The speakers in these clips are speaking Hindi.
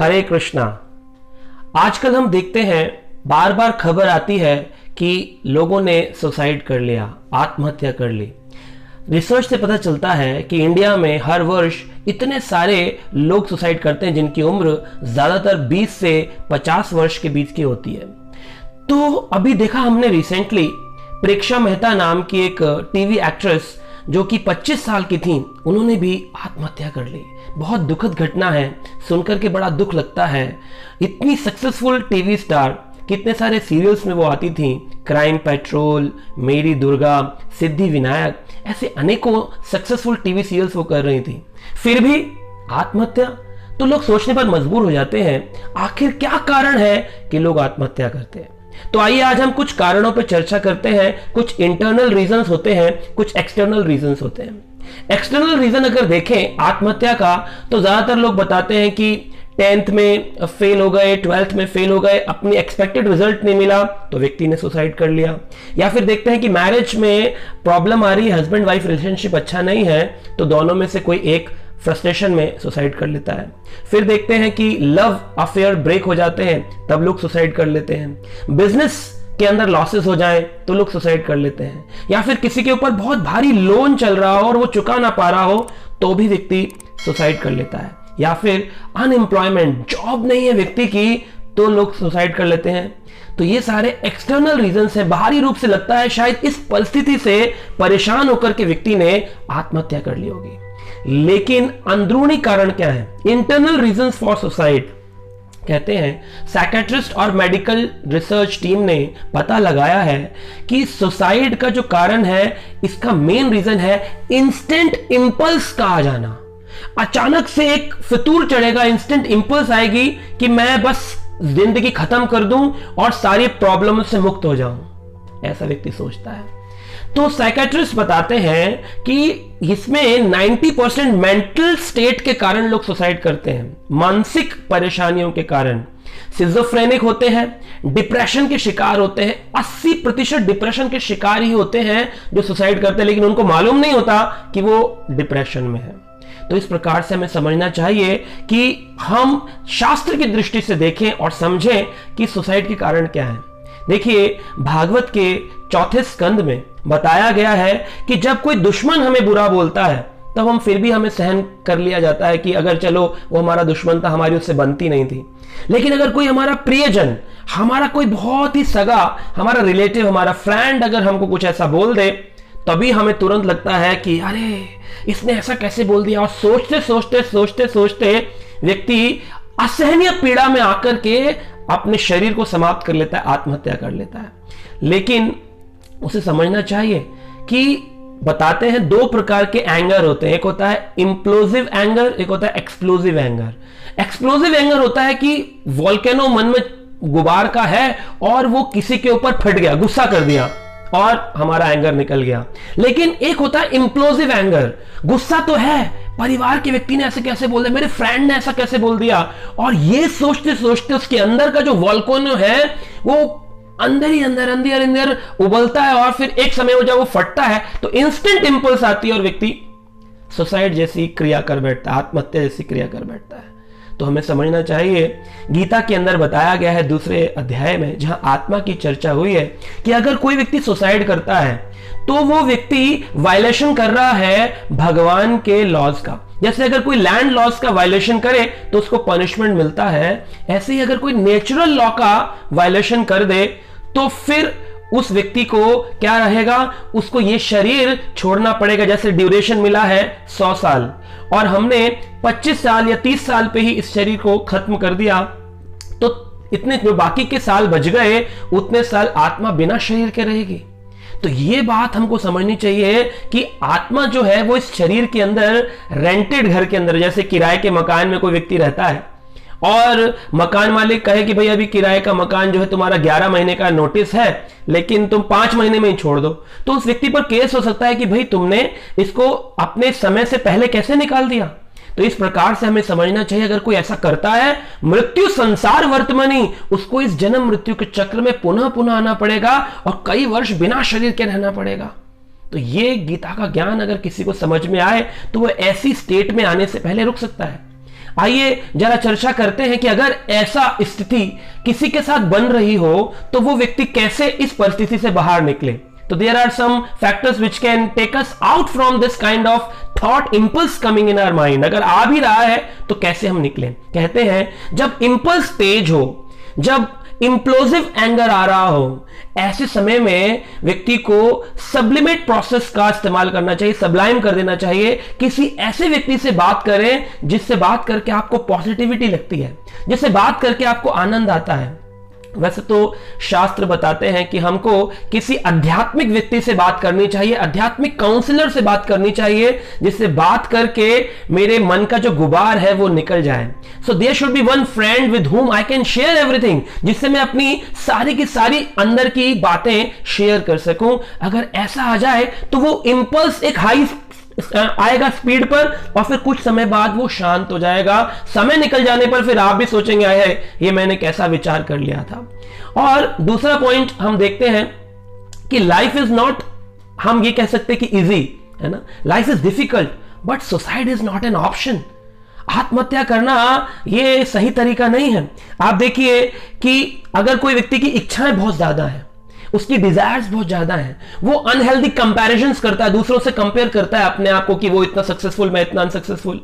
हरे कृष्णा। आजकल हम देखते हैं, बार बार खबर आती है कि लोगों ने सुसाइड कर लिया, आत्महत्या कर ली। रिसर्च से पता चलता है कि इंडिया में हर वर्ष इतने सारे लोग सुसाइड करते हैं जिनकी उम्र ज़्यादातर 20 से 50 वर्ष के बीच की होती है। तो अभी देखा हमने रिसेंटली, प्रेक्षा मेहता नाम की एक टीवी एक्ट्रेस जो कि 25 साल की थी, उन्होंने भी आत्महत्या कर ली। बहुत दुखद घटना है, सुनकर के बड़ा दुख लगता है। इतनी सक्सेसफुल टीवी स्टार, कितने सारे सीरियल्स में वो आती थी, क्राइम पेट्रोल, मेरी दुर्गा, सिद्धि विनायक, ऐसे अनेकों सक्सेसफुल टीवी सीरियल्स वो कर रही थी, फिर भी आत्महत्या। तो लोग सोचने पर मजबूर हो जाते हैं, आखिर क्या कारण है कि लोग आत्महत्या करते हैं। तो आइए आज हम कुछ कारणों पर चर्चा करते हैं। कुछ इंटरनल रीजंस होते हैं, कुछ एक्सटर्नल रीजंस होते हैं। एक्सटर्नल रीजन अगर देखें आत्महत्या का, तो ज्यादातर लोग बताते हैं कि 10th में फेल हो गए, 12th में फेल हो गए, अपनी एक्सपेक्टेड रिजल्ट नहीं मिला तो व्यक्ति ने सुसाइड कर लिया। या फिर देखते हैं कि मैरिज में प्रॉब्लम आ रही है, हस्बैंड वाइफ रिलेशनशिप अच्छा नहीं है, तो दोनों में से कोई एक फ्रस्ट्रेशन में सुसाइड कर लेता है। फिर देखते हैं कि लव अफेयर ब्रेक हो जाते हैं, तब लोग सुसाइड कर लेते हैं। बिजनेस के अंदर लॉसेस हो जाए तो लोग सुसाइड कर लेते हैं। या फिर किसी के ऊपर बहुत भारी लोन चल रहा हो और वो चुका ना पा रहा हो तो भी व्यक्ति सुसाइड कर लेता है। या फिर अनएम्प्लॉयमेंट, जॉब नहीं है व्यक्ति की, तो लोग सुसाइड कर लेते हैं। तो ये सारे एक्सटर्नल रीजंस हैं। बाहरी रूप से लगता है शायद इस परिस्थिति से परेशान होकर के व्यक्ति ने आत्महत्या कर ली होगी, लेकिन अंदरूनी कारण क्या है? Internal reasons for suicide. कहते हैं साइकियाट्रिस्ट और मेडिकल रिसर्च टीम ने पता लगाया है कि सुसाइड का जो कारण है, इसका मेन रीजन है इंस्टेंट इंपल्स का आ जाना। अचानक से एक फितूर चढ़ेगा, इंस्टेंट इंपल्स आएगी कि मैं बस जिंदगी खत्म कर दूं और सारी प्रॉब्लम से मुक्त हो जाऊं, ऐसा व्यक्ति सोचता है। तो साइकियाट्रिस्ट बताते हैं कि इसमें 90% मेंटल स्टेट के कारण लोग सुसाइड करते हैं, मानसिक परेशानियों के कारण। सिजोफ्रेनिक होते हैं, डिप्रेशन के शिकार होते हैं। 80% डिप्रेशन के शिकार ही होते हैं जो सुसाइड करते हैं, लेकिन उनको मालूम नहीं होता कि वो डिप्रेशन में है। तो इस प्रकार से हमें समझना चाहिए कि हम शास्त्र की दृष्टि से देखें और समझें कि सुसाइड के कारण क्या है। देखिए, भागवत के 4थे स्कंद में बताया गया है कि जब कोई दुश्मन हमें बुरा बोलता है तब हम फिर भी हमें सहन कर लिया जाता है कि अगर चलो वो हमारा दुश्मन था, हमारी उससे बनती नहीं थी। लेकिन अगर कोई हमारा प्रियजन, हमारा कोई बहुत ही सगा, हमारा रिलेटिव, हमारा फ्रेंड अगर हमको कुछ ऐसा बोल दे, तभी हमें तुरंत लगता है कि अरे इसने ऐसा कैसे बोल दिया। और सोचते सोचते सोचते सोचते व्यक्ति असहनीय पीड़ा में आकर के अपने शरीर को समाप्त कर लेता है, आत्महत्या कर लेता है। लेकिन उसे समझना चाहिए कि बताते हैं 2 प्रकार के एंगर होते हैं। एक होता है इंप्लोसिव एंगर, एक होता है एक्सप्लोसिव एंगर। एक्सप्लोसिव एंगर होता है कि वोल्केनो मन में गुबार का है और वो किसी के ऊपर फट गया, गुस्सा कर दिया और हमारा एंगर निकल गया। लेकिन एक होता है इंप्लोसिव एंगर, गुस्सा तो है, परिवार के व्यक्ति ने ऐसे कैसे बोल दिया, मेरे फ्रेंड ने ऐसा कैसे बोल दिया, और ये सोचते सोचते उसके अंदर का जो वोल्केनो है वो अंदर ही अंदर उबलता है और फिर एक समय हो जब वो फटता है तो इंस्टेंट इंपल्स आती है और व्यक्ति सुसाइड जैसी क्रिया कर बैठता है, आत्महत्या जैसी क्रिया कर बैठता है। तो हमें समझना चाहिए, गीता के अंदर बताया गया है 2 अध्याय में, जहां आत्मा की चर्चा हुई है कि अगर कोई व्यक्ति सुसाइड करता है तो वो व्यक्ति वायलेशन कर रहा है भगवान के लॉज का। जैसे अगर कोई लैंड लॉज का वायलेशन करे तो उसको पनिशमेंट मिलता है, ऐसे ही अगर कोई नेचुरल लॉ का वायलेशन कर दे तो फिर उस व्यक्ति को क्या रहेगा, उसको ये शरीर छोड़ना पड़ेगा। जैसे ड्यूरेशन मिला है 100 साल और हमने 25 साल या 30 साल पे ही इस शरीर को खत्म कर दिया, तो इतने जो बाकी के साल बच गए उतने साल आत्मा बिना शरीर के रहेगी। तो ये बात हमको समझनी चाहिए कि आत्मा जो है वो इस शरीर के अंदर, रेंटेड घर के अंदर, जैसे किराए के मकान में कोई व्यक्ति रहता है और मकान मालिक कहे कि भाई अभी किराए का मकान जो है तुम्हारा 11 महीने का नोटिस है, लेकिन तुम 5 महीने में ही छोड़ दो, तो उस व्यक्ति पर केस हो सकता है कि भाई तुमने इसको अपने समय से पहले कैसे निकाल दिया। तो इस प्रकार से हमें समझना चाहिए, अगर कोई ऐसा करता है, मृत्यु संसार वर्तमानी, उसको इस जन्म मृत्यु के चक्र में पुनः पुनः आना पड़ेगा और कई वर्ष बिना शरीर के रहना पड़ेगा। तो ये गीता का ज्ञान अगर किसी को समझ में आए तो वो ऐसी स्टेट में आने से पहले रुक सकता है। आइए जरा चर्चा करते हैं कि अगर ऐसा स्थिति किसी के साथ बन रही हो तो वो व्यक्ति कैसे इस परिस्थिति से बाहर निकले। तो there are some factors which can take us out from this kind of thought impulse coming in our mind। अगर आ भी रहा है तो कैसे हम निकलें। कहते हैं जब इंपल्स तेज हो, जब इंप्लोसिव एंगर आ रहा हो, ऐसे समय में व्यक्ति को सब्लिमेट प्रोसेस का इस्तेमाल करना चाहिए, सब्लाइम कर देना चाहिए। किसी ऐसे व्यक्ति से बात करें जिससे बात करके आपको पॉजिटिविटी लगती है, जिससे बात करके आपको आनंद आता है। वैसे तो शास्त्र बताते हैं कि हमको किसी आध्यात्मिक व्यक्ति से बात करनी चाहिए, आध्यात्मिक काउंसलर से बात करनी चाहिए, जिससे बात करके मेरे मन का जो गुबार है वो निकल जाए। So there should be one friend with whom I can share everything, जिससे मैं अपनी सारी की सारी अंदर की बातें शेयर कर सकूं। अगर ऐसा आ जाए तो वो इंपल्स एक हाई आएगा स्पीड पर और फिर कुछ समय बाद वो शांत हो जाएगा। समय निकल जाने पर फिर आप भी सोचेंगे आए ये मैंने कैसा विचार कर लिया था। और दूसरा पॉइंट हम देखते हैं कि लाइफ इज नॉट, हम ये कह सकते हैं कि इजी है ना, life is difficult but suicide is not an option. आत्महत्या करना ये सही तरीका नहीं है। आप देखिए कि अगर कोई व्यक्ति की इच्छाएं बहुत ज्यादा है, उसकी डिजायर्स बहुत ज्यादा हैं, वो अनहेल्दी कंपैरिजंस करता है, दूसरों से कंपेयर करता है अपने आप को कि वो इतना सक्सेसफुल, मैं इतना अनसक्सेसफुल,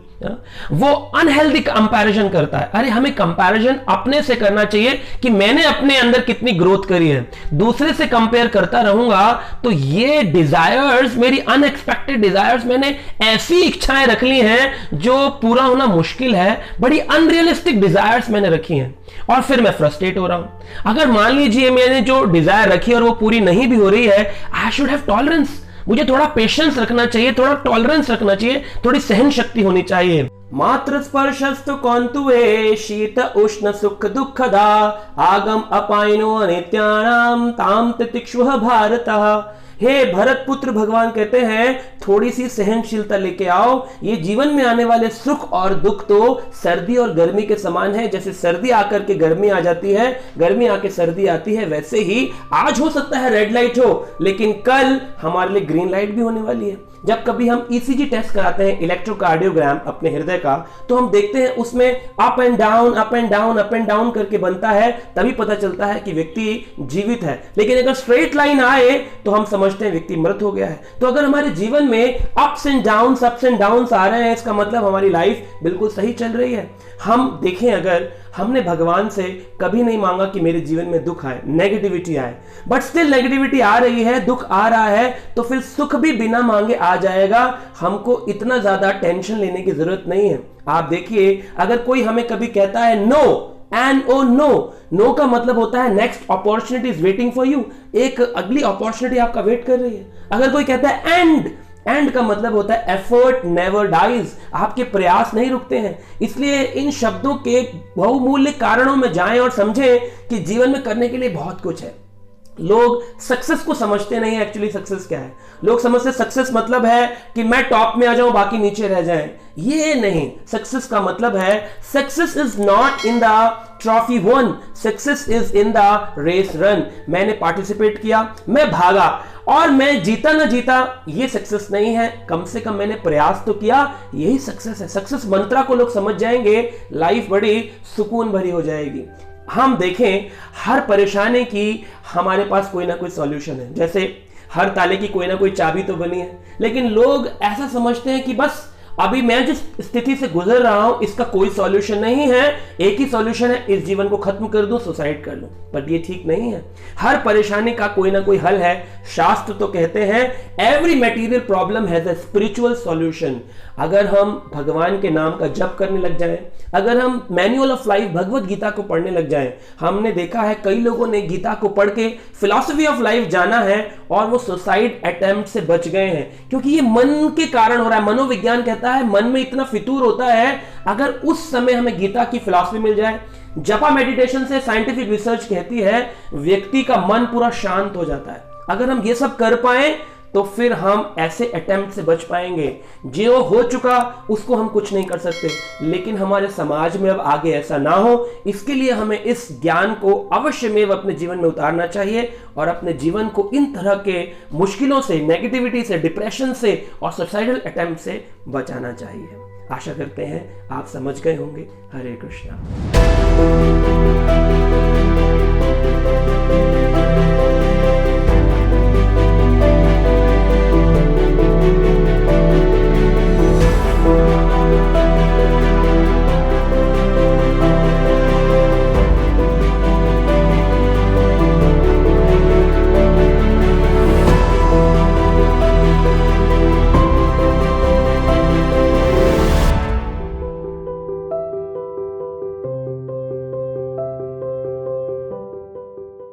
वो अनहेल्दी कंपैरिजन करता है। अरे हमें कंपैरिजन अपने से करना चाहिए कि मैंने अपने अंदर कितनी ग्रोथ करी है। दूसरे से कंपेयर करता रहूंगा तो ये डिजायर्स, मेरी अनएक्सपेक्टेड डिजायर्स, मैंने ऐसी इच्छाएं रख ली हैं जो पूरा होना मुश्किल है, बड़ी अनरियलिस्टिक डिजायर्स मैंने रखी हैं और फिर मैं फ्रस्ट्रेट हो रहा हूं। अगर मान लीजिए मैंने जो डिजायर रखी और वो पूरी नहीं भी हो रही है, आई शुड हैव टॉलरेंस, मुझे थोड़ा पेशेंस रखना चाहिए, थोड़ा टॉलरेंस रखना चाहिए, थोड़ी सहन शक्ति होनी चाहिए। मात्र स्पर्शस्तु कौन्तुवे शीत उष्ण सुख दुःखदा आगम अपायनो अनित्यानाम ताम तितिक्षुः भारतः। हे भरत पुत्र, भगवान कहते हैं थोड़ी सी सहनशीलता लेके आओ। ये जीवन में आने वाले सुख और दुख तो सर्दी और गर्मी के समान है। जैसे सर्दी आकर के गर्मी आ जाती है, गर्मी आके सर्दी आती है, वैसे ही आज हो सकता है रेड लाइट हो, लेकिन कल हमारे लिए ग्रीन लाइट भी होने वाली है। जब कभी हम ईसीजी टेस्ट कराते हैं, इलेक्ट्रोकार्डियोग्राम अपने हृदय का, तो हम देखते हैं उसमें up and down up and down up and down करके बनता है, तभी पता चलता है कि व्यक्ति जीवित है। लेकिन अगर स्ट्रेट लाइन आए तो हम समझते हैं व्यक्ति मृत हो गया है। तो अगर हमारे जीवन में अप्स एंड डाउन्स आ रहे हैं, इसका मतलब हमारी लाइफ बिल्कुल सही चल रही है। हम देखें, अगर हमने भगवान से कभी नहीं मांगा कि मेरे जीवन में दुख आए, नेगेटिविटी आए, बट स्टिल नेगेटिविटी आ रही है, दुख आ रहा है, तो फिर सुख भी बिना मांगे आ जाएगा। हमको इतना ज्यादा टेंशन लेने की जरूरत नहीं है। आप देखिए, अगर कोई हमें कभी कहता है no and oh no, no का मतलब होता है next opportunity is waiting for you, एक अगली अपॉर्चुनिटी आपका वेट कर रही है। अगर कोई कहता है एंड का मतलब होता है एफर्ट नेवर डाइज, आपके प्रयास नहीं रुकते हैं। इसलिए इन शब्दों के बहुमूल्य कारणों में जाएं और समझें कि जीवन में करने के लिए बहुत कुछ है। लोग सक्सेस को समझते नहीं, एक्चुअली सक्सेस क्या है। लोग समझते सक्सेस मतलब है कि मैं टॉप में आ जाऊं, बाकी नीचे रह जाएं। ये नहीं, सक्सेस का मतलब है success is not in the trophy won, success is in the race run. मैंने पार्टिसिपेट किया, मैं भागा और मैं जीता ना जीता, ये सक्सेस नहीं है। कम से कम मैंने प्रयास तो किया, यही सक्सेस है। सक्सेस मंत्रा को लोग समझ जाएंगे, लाइफ बड़ी सुकून भरी हो जाएगी। हम देखें, हर परेशानी की हमारे पास कोई ना कोई सॉल्यूशन है। जैसे हर ताले की कोई ना कोई चाबी तो बनी है, लेकिन लोग ऐसा समझते हैं कि बस अभी मैं जिस स्थिति से गुजर रहा हूं इसका कोई सॉल्यूशन नहीं है, एक ही सॉल्यूशन है, इस जीवन को खत्म कर दूं, सुसाइड कर लूं। पर ये ठीक नहीं है। हर परेशानी का कोई ना कोई हल है। शास्त्र तो कहते हैं every material problem has a spiritual solution. अगर हम भगवान के नाम का जप करने लग जाएं, अगर हम manual of life Bhagavad Gita को पढ़ने लग जाएं, हमने देखा है कई लोगों ने गीता को पढ़ के फिलॉसफी ऑफ लाइफ जाना है और वो सुसाइड अटेम्प्ट से बच गए हैं, क्योंकि ये मन के कारण हो रहा है। मनोविज्ञान कहता है मन में इतना फितूर होता है। अगर उस समय हमें गीता की फिलॉसफी मिल जाए, जपा मेडिटेशन से साइंटिफिक रिसर्च कहती है व्यक्ति का मन पूरा शांत हो जाता है। अगर हम ये सब कर पाए तो फिर हम ऐसे अटेम्प्ट से बच पाएंगे। जो हो चुका उसको हम कुछ नहीं कर सकते, लेकिन हमारे समाज में अब आगे ऐसा ना हो, इसके लिए हमें इस ज्ञान को अवश्य में अपने जीवन में उतारना चाहिए और अपने जीवन को इन तरह के मुश्किलों से, नेगेटिविटी से, डिप्रेशन से और सुसाइडल अटेम्प्ट से बचाना चाहिए। आशा करते हैं आप समझ गए होंगे। हरे कृष्णा।